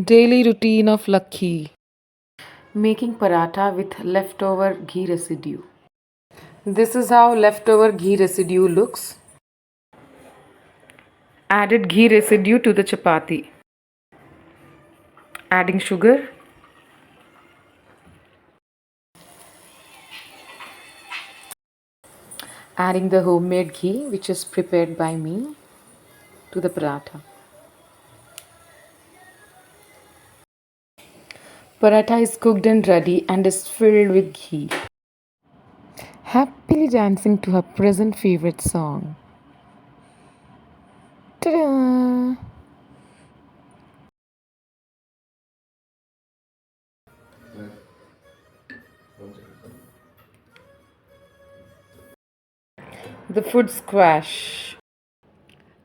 Daily routine of Lucky. Making paratha with leftover ghee residue. This is how leftover ghee residue looks. Added ghee residue to the chapati. Adding sugar. Adding the homemade ghee which is prepared by me to the paratha. Paratha is cooked and ready and is filled with ghee. Happily dancing to her present favorite song. Ta-da! The food squash.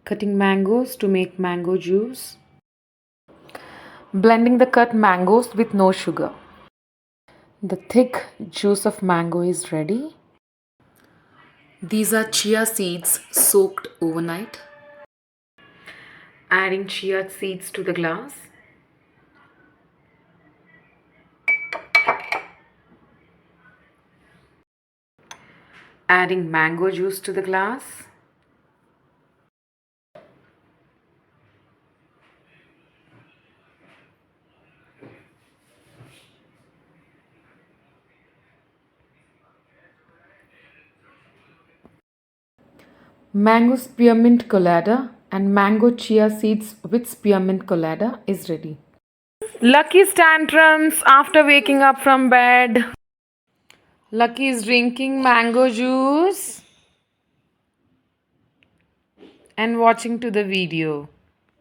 Cutting mangoes to make mango juice. Blending the cut mangoes with no sugar. The thick juice of mango is ready. These are chia seeds soaked overnight. Adding chia seeds to the glass. Adding mango juice to the glass. Mango spearmint colada and mango chia seeds with spearmint colada is ready. Lucky's tantrums after waking up from bed. Lucky is drinking mango juice and watching to the video.